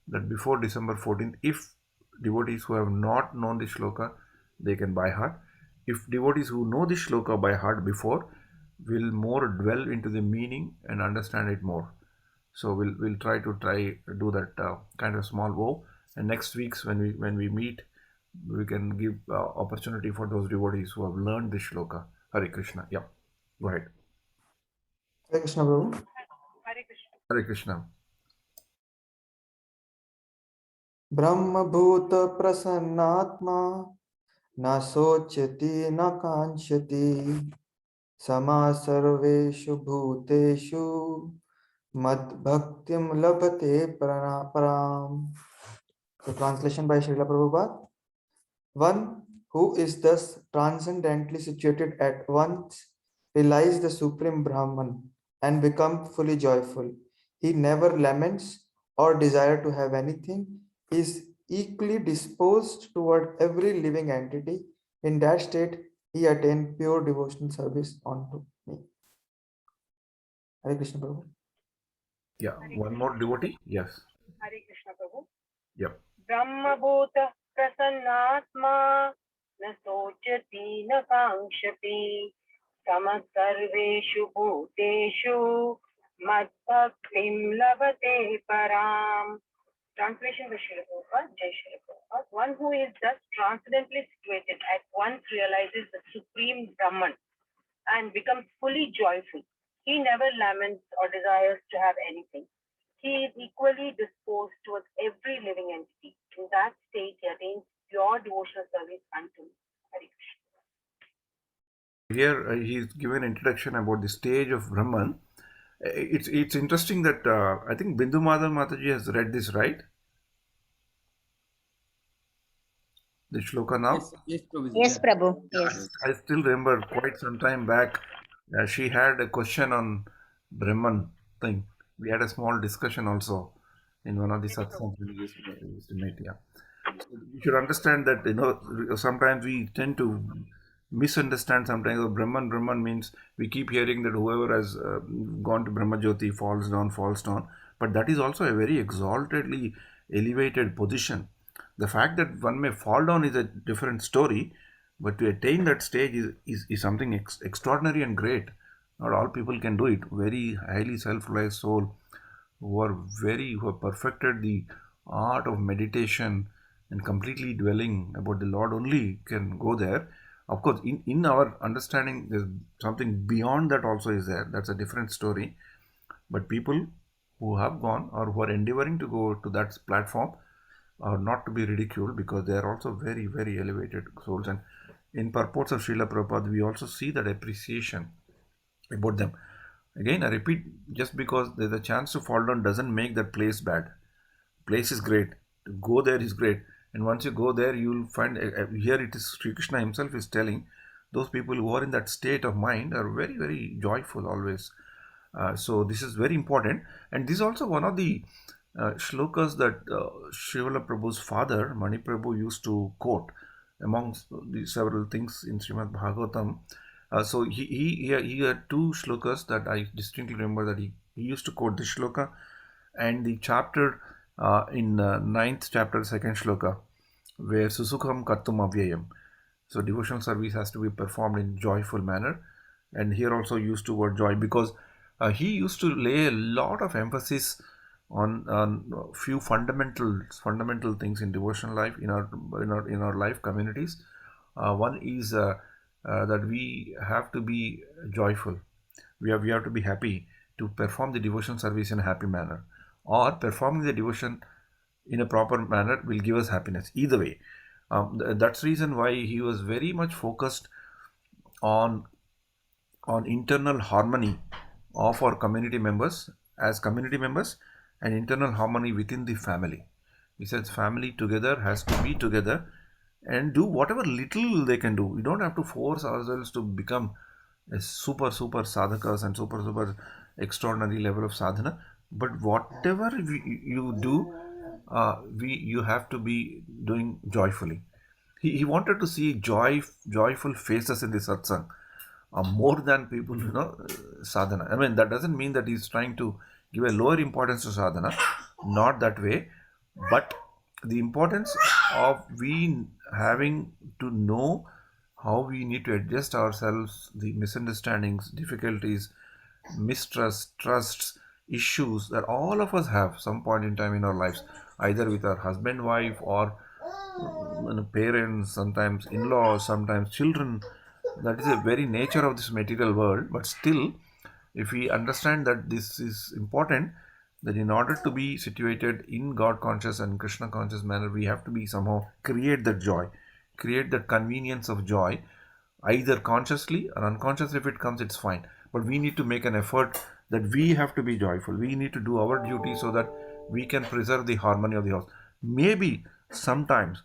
that before December 14th, if devotees who have not known the shloka, they can by heart. If devotees who know the shloka by heart before, will more dwell into the meaning and understand it more. So we'll try to do that kind of small vow. And next week's when we meet, we can give opportunity for those devotees who have learned the shloka. Hare Krishna. Yeah, go ahead. Hare Krishna, Prabhu. Hare Krishna. ब्रह्मभूत प्रसन्नात्मा न शोचति न कांक्षति समा सर्वेषु भूतेषु मद्भक्तिं लभते पराम. So translation by Srila Prabhupada. One who is thus transcendently situated at once realizes the Supreme Brahman and becomes fully joyful. He never laments or desires to have anything. He is equally disposed toward every living entity. In that state, he attained pure devotional service unto me. Hare Krishna Prabhu. Yeah, one more devotee. Yes. Hare Krishna Prabhu. Yep. Brahmabhuta prasannatma na sochati na kankshati samasarveshu bhuteshu Madbhaktim lavate param. Translation by Srila Prabhupada, Jai Srila Prabhupada. One who is thus transcendently situated at once realizes the supreme Brahman and becomes fully joyful. He never laments or desires to have anything. He is equally disposed towards every living entity. In that state, he attains pure devotional service unto me. Hare Krishna. Here he's given introduction about the stage of Brahman. It's interesting that I think Bindu Madhav Mataji has read this, right? The shloka now. Yes, Prabhuji. Yes, Yeah. Prabhu. Yes. I still remember quite some time back, she had a question on Brahman thing. We had a small discussion also in one of the satsangs we used to meet. Yeah. So you should understand that, sometimes we tend to misunderstand sometimes. Brahman means we keep hearing that whoever has gone to Brahma Jyoti falls down, falls down. But that is also a very exaltedly elevated position. The fact that one may fall down is a different story, but to attain that stage is something extraordinary and great. Not all people can do it. Very highly self-realized soul who have perfected the art of meditation and completely dwelling about the Lord only can go there. Of course, in our understanding, there's something beyond that also is there. That's a different story. But people who have gone or who are endeavoring to go to that platform are not to be ridiculed, because they are also very, very elevated souls. And in purports of Srila Prabhupada, we also see that appreciation about them. Again, I repeat, just because there's a chance to fall down doesn't make that place bad. Place is great. To go there is great. And once you go there, you'll find, here it is Sri Krishna himself is telling, those people who are in that state of mind are very, very joyful always. So this is very important. And this is also one of the shlokas that Srila Prabhu's father, Mani Prabhu, used to quote amongst the several things in Srimad Bhagavatam. So he had two shlokas that I distinctly remember that he used to quote this shloka, and the chapter in ninth chapter, second shloka, where Susukham Kartum Avyayam. So devotional service has to be performed in joyful manner, and here also used to word joy, because he used to lay a lot of emphasis on few fundamental things in devotional life in our life communities. One is that we have to be joyful. We have to be happy to perform the devotion service in a happy manner, or performing the devotion in a proper manner will give us happiness. Either way, that's the reason why he was very much focused on internal harmony of our community members as community members, and internal harmony within the family. He says family together has to be together and do whatever little they can do. We don't have to force ourselves to become a super sadhakas and super extraordinary level of sadhana, but whatever you do, you have to be doing joyfully. He wanted to see joyful faces in the satsang, more than people, sadhana. I mean, that doesn't mean that he's trying to give a lower importance to sadhana, not that way, but the importance of we having to know how we need to adjust ourselves, the misunderstandings, difficulties, mistrust, trusts, issues that all of us have some point in time in our lives, either with our husband, wife, or parents, sometimes in-laws, sometimes children. That is the very nature of this material world. But still, if we understand that this is important, that in order to be situated in God conscious and Krishna conscious manner, we have to be somehow create that joy, create that convenience of joy, either consciously or unconsciously. If it comes, it's fine, but we need to make an effort that we have to be joyful. We need to do our duty so that we can preserve the harmony of the house. Maybe sometimes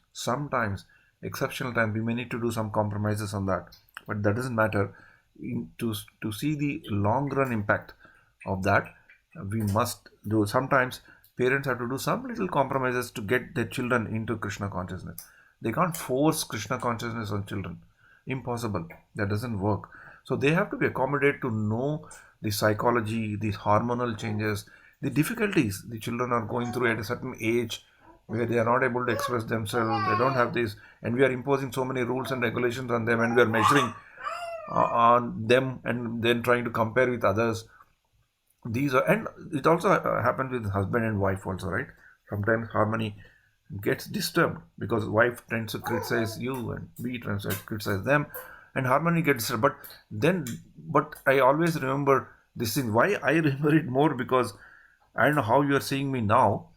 exceptional times we may need to do some compromises on that, but that doesn't matter. To see the long run impact of that, we must do. Sometimes parents have to do some little compromises to get their children into Krishna consciousness. They can't force Krishna consciousness on children. Impossible. That doesn't work. So they have to be accommodated to know the psychology, the hormonal changes, the difficulties the children are going through at a certain age, where they are not able to express themselves. They don't have this, and we are imposing so many rules and regulations on them, and we are measuring on them and then trying to compare with others. these are, and it also happens with husband and wife also, right? Sometimes harmony gets disturbed because wife tends to criticize you and we tends to criticize them, and harmony gets disturbed. But I always remember this thing. Why I remember it more, because I don't know how you are seeing me now.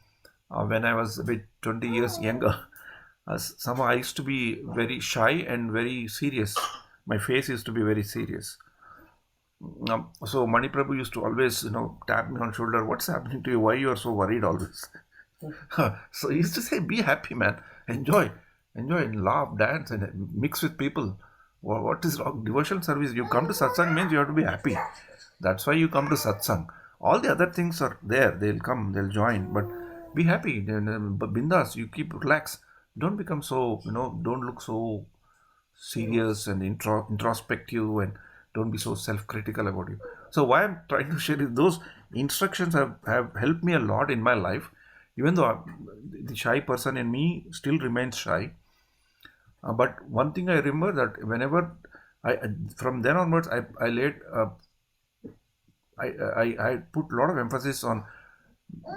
When I was a bit 20 years younger, somehow I used to be very shy and very serious. My face used to be very serious. So Mani Prabhu used to always, tap me on shoulder. What's happening to you? Why you are so worried always? So he used to say, be happy, man. Enjoy, and laugh, dance, and mix with people. What is wrong? Devotional service. You come to satsang means you have to be happy. That's why you come to satsang. All the other things are there. They'll come, they'll join. But be happy. Bindas, you keep relax. Don't become so, don't look so serious and introspective, and don't be so self-critical about you. So why I'm trying to share is those instructions have helped me a lot in my life, even though the shy person in me still remains shy. But one thing I remember, that whenever from then onwards, I laid I put a lot of emphasis on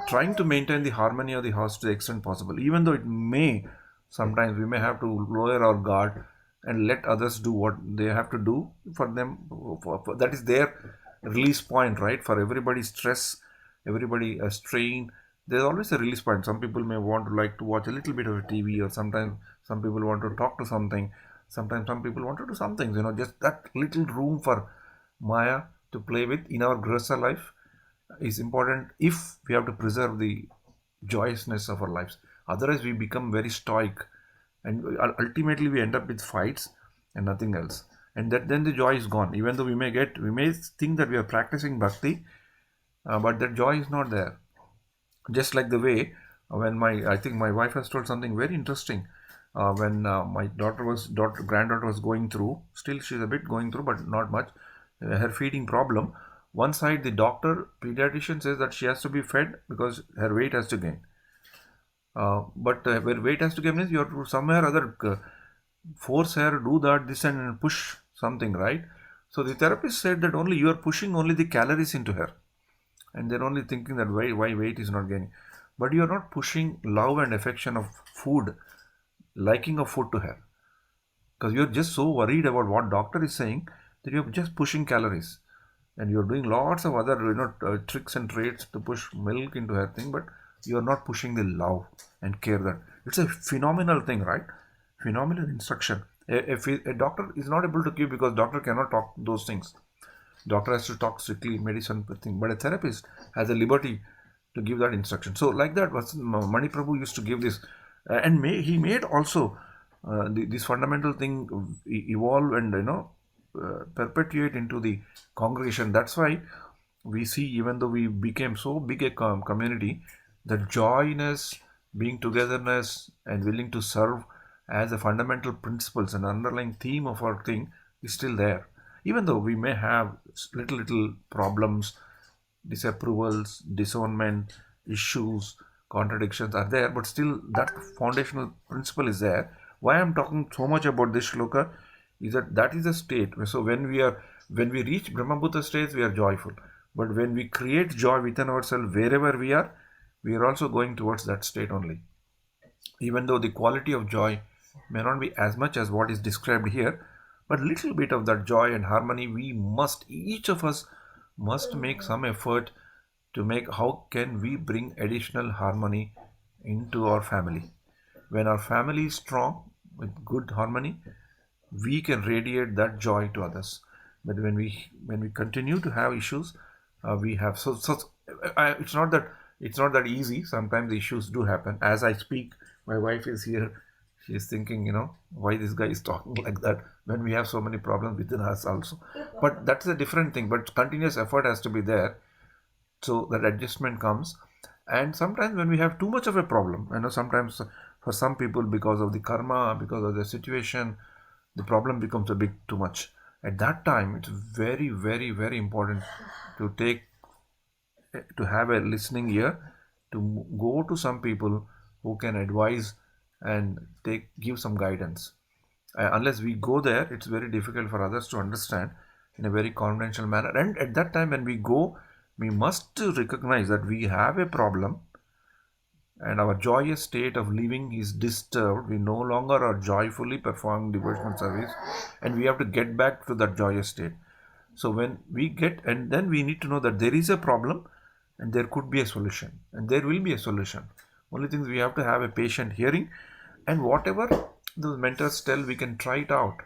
trying to maintain the harmony of the house to the extent possible, even though it may sometimes we may have to lower our guard and let others do what they have to do for them. That is their release point, right? For everybody stress, everybody strain, there's always a release point. Some people may want to like to watch a little bit of a TV, or sometimes some people want to talk to something, sometimes some people want to do some things, just that little room for Maya to play with in our grasa life is important if we have to preserve the joyousness of our lives. Otherwise, we become very stoic, and ultimately we end up with fights and nothing else. And then the joy is gone. Even though we may think that we are practicing bhakti, but that joy is not there. Just like the way when I think my wife has told something very interesting. When my granddaughter was going through, still she's a bit going through, but not much, her feeding problem. One side, the pediatrician says that she has to be fed because her weight has to gain. But where weight has to gain means you have to somewhere other force her, do that, this, and push something, right? So the therapist said that only you are pushing only the calories into her, and they're only thinking that why weight is not gaining. But you are not pushing love and affection of food, liking of food to her, because you're just so worried about what doctor is saying that you're just pushing calories, and you're doing lots of other tricks and traits to push milk into her thing, but you're not pushing the love and care. That it's a phenomenal thing, right? Phenomenal instruction. A doctor is not able to give, because doctor cannot talk those things. Doctor has to talk strictly medicine thing, but a therapist has a liberty to give that instruction. So like that was Mani Prabhu used to give this, and he made also this fundamental thing evolve and perpetuate into the congregation. That's why we see, even though we became so big a community, the joyness, being togetherness, and willing to serve as a fundamental principles and underlying theme of our thing is still there. Even though we may have little problems, disapprovals, disownment, issues, contradictions are there, but still that foundational principle is there. Why I'm talking so much about this shloka is that is a state. So when we reach Brahmabhuta stage, we are joyful. But when we create joy within ourselves, wherever we are also going towards that state only. Even though the quality of joy may not be as much as what is described here, but little bit of that joy and harmony, each of us must make some effort to make. How can we bring additional harmony into our family? When our family is strong with good harmony, we can radiate that joy to others. But when we continue to have issues, we have it's not that easy. Sometimes the issues do happen. As I speak, my wife is here. She is thinking, why this guy is talking like that when we have so many problems within us also. But that's a different thing. But continuous effort has to be there, so that adjustment comes. And sometimes when we have too much of a problem, sometimes for some people, because of the karma, because of the situation, the problem becomes a bit too much. At that time, it's very, very, very important to have a listening ear, to go to some people who can advise and give some guidance. Unless we go there, it's very difficult for others to understand in a very confidential manner. And at that time, when we go, we must recognize that we have a problem and our joyous state of living is disturbed. We no longer are joyfully performing devotional service, and we have to get back to that joyous state. So when we get, and then we need to know that there is a problem and there could be a solution, and there will be a solution. Only thing is we have to have a patient hearing, and whatever the mentors tell, we can try it out.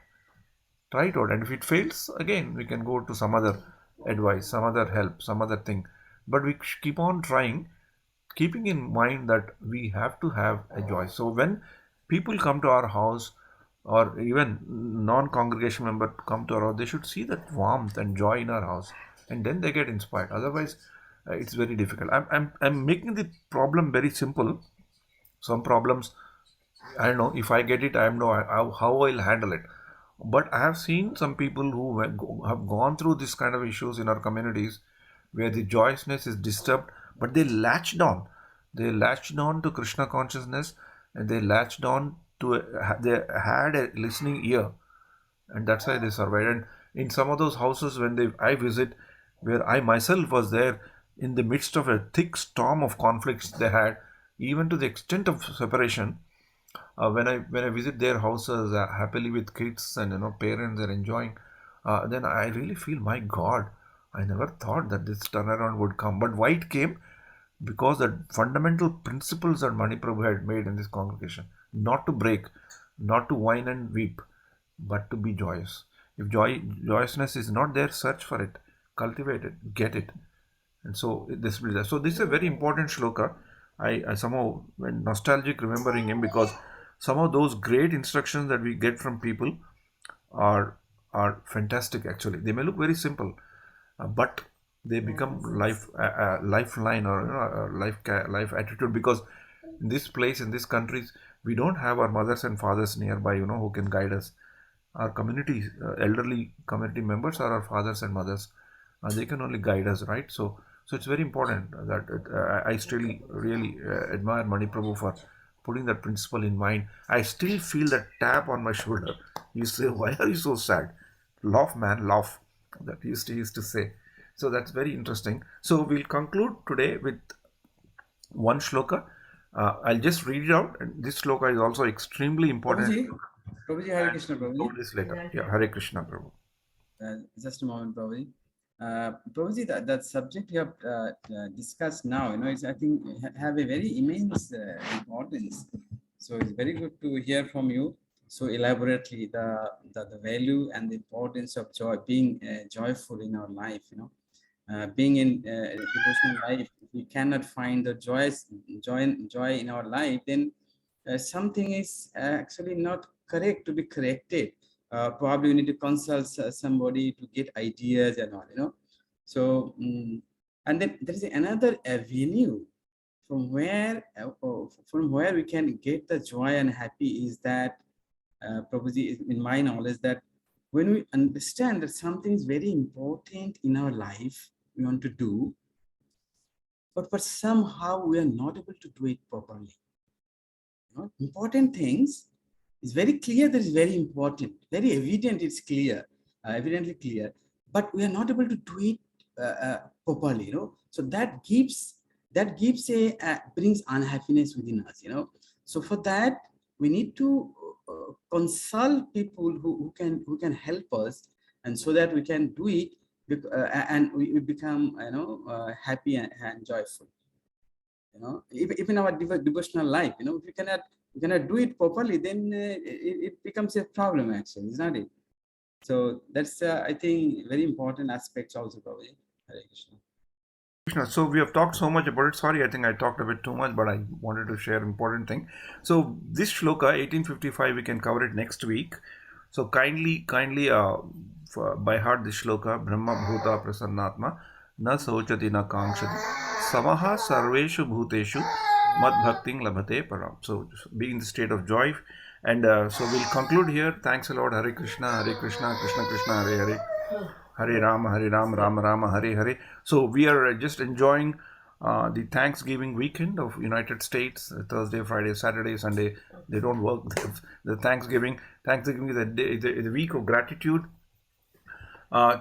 Try it out, and if it fails, again we can go to some other advice, some other help, some other thing. But we keep on trying, keeping in mind that we have to have a joy. So when people come to our house, or even non-congregation member come to our house, they should see that warmth and joy in our house, and then they get inspired. Otherwise, it's very difficult. I'm making the problem very simple. Some problems, I don't know, if I get it, I know how I'll handle it. But I have seen some people who have gone through this kind of issues in our communities where the joyousness is disturbed, but they latched on. They latched on to Krishna consciousness, and they latched on to, they had a listening ear, and that's why they survived. And in some of those houses I visit, where I myself was there in the midst of a thick storm of conflicts they had, even to the extent of separation, when I visit their houses happily with kids and parents are enjoying, then I really feel, my God, I never thought that this turnaround would come. But why it came? Because the fundamental principles that Maniprabhu had made in this congregation, not to break, not to whine and weep, but to be joyous. If joyousness is not there, search for it, cultivate it, get it. And so this will be there. So this is a very important shloka. I somehow went nostalgic remembering him, because some of those great instructions that we get from people are fantastic. Actually, they may look very simple, but they become lifeline, or life attitude. Because in this place, in these countries, we don't have our mothers and fathers nearby, who can guide us. Our community, elderly community members are our fathers and mothers. They can only guide us, right? So it's very important that I still really admire Maniprabhu for putting that principle in mind. I still feel that tap on my shoulder. You say, "Why are you so sad? Laugh, man, laugh." That he used to say. So that's very interesting. So we'll conclude today with one shloka. I'll just read it out. And this shloka is also extremely important. Prabhuji, Hare Krishna, Prabhuji. This later. Yeah, Hare Krishna, Prabhu. Just a moment, Prabhuji. Prabhuji, that subject you have discussed now, is, I think, have a very immense importance. So it's very good to hear from you so elaborately the value and the importance of joy, being joyful in our life. Being in devotional life, if we cannot find the joy in our life, then something is actually not correct to be corrected. Probably we need to consult somebody to get ideas and all, So, and then there is another avenue from where we can get the joy and happy, is that, Prabhuji, in my knowledge, that when we understand that something is very important in our life, we want to do, but somehow we are not able to do it properly. Important things is very clear, that is very important, very evident, it's clear, evidently clear, but we are not able to do it properly, So that gives brings unhappiness within us, So for that, we need to consult people who can help us, and so that we can do it, and we become, happy and joyful. Even our devotional life, if we cannot do it properly, then it becomes a problem, actually, is not it? So that's, I think, very important aspects also, probably. Hare Krishna. Krishna. So we have talked so much about it. Sorry, I think I talked a bit too much, but I wanted to share important thing. So this shloka 1855, we can cover it next week. So kindly by heart this shloka. Brahma bhuta prasannatma na sochati na kankshati samaha sarveshu bhuteshu mad bhakting labhate param. So be in the state of joy. And so we'll conclude here. Thanks a lot. Hare Krishna, Krishna Krishna, Hare Hare. Hare Rama, Rama Rama, Hare Hare. So we are just enjoying the Thanksgiving weekend of United States. Thursday, Friday, Saturday, Sunday, they don't work. The Thanksgiving is a week of gratitude.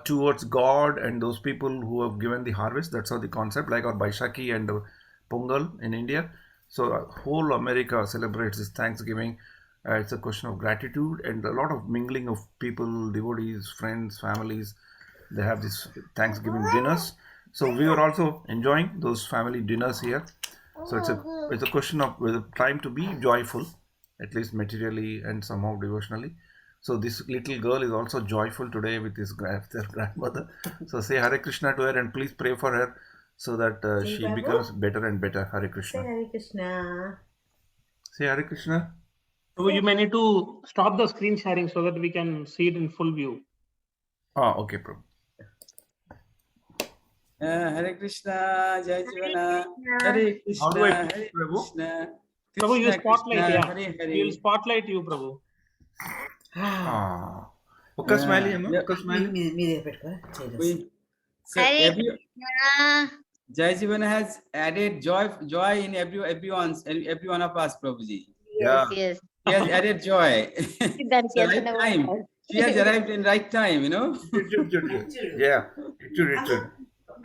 towards God and those people who have given the harvest. That's how the concept, like our Baishaki and Pongal in India. So whole America celebrates this Thanksgiving. It's a question of gratitude and a lot of mingling of people, devotees, friends, families. They have these Thanksgiving dinners. So we are also enjoying those family dinners here. So it's a question of time to be joyful, at least materially and somehow devotionally. So this little girl is also joyful today with their grandmother. So say Hare Krishna to her and please pray for her so that she becomes better and better. Hare Krishna. Hare Krishna. Say Hare Krishna. So you may need to stop the screen sharing so that we can see it in full view. Okay, Prabhu. Hare Krishna, Jai Jivana, Hare How do I Krishna, pray, Hare Prabhu? Krishna, Prabhu, you Krishna spotlight, Krishna, yeah. Hare We will Hare. spotlight you, Prabhu. Oka smiley, Amma. Yeah. Oka smiley. మీదే పెట్టుకోరా చేయలేదు So Hare every Jai Jivana has added joy in every one of us, Prabhuji. Yeah. yes. He has added joy. దానికి The right ఎంత time. She has arrived in right time, you know. Yeah. It should.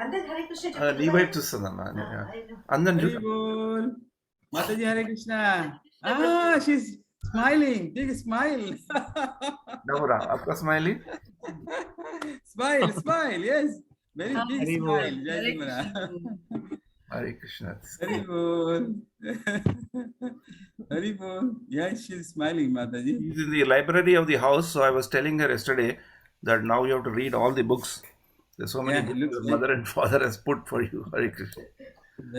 అందరికి హరే కృష్ణ నీ వైపు చూస్తుందమ్మా అందరిని Hare చూద్దాం. Bol. Mataji Hare Krishna. Ah, she's smiling. Big smile. నవ్వురా అక్క smiley. Smile. Yes. Very big Hare Bol. smile. Jai Jivana. Hare Krishna. Hare Bol. Hare Bol. Yeah, she's smiling, Mataji. He's in the library of the house, so I was telling her yesterday that now you have to read all the books. There's so many Yeah, it books looks your like- mother and father has put for you. Hare Krishna.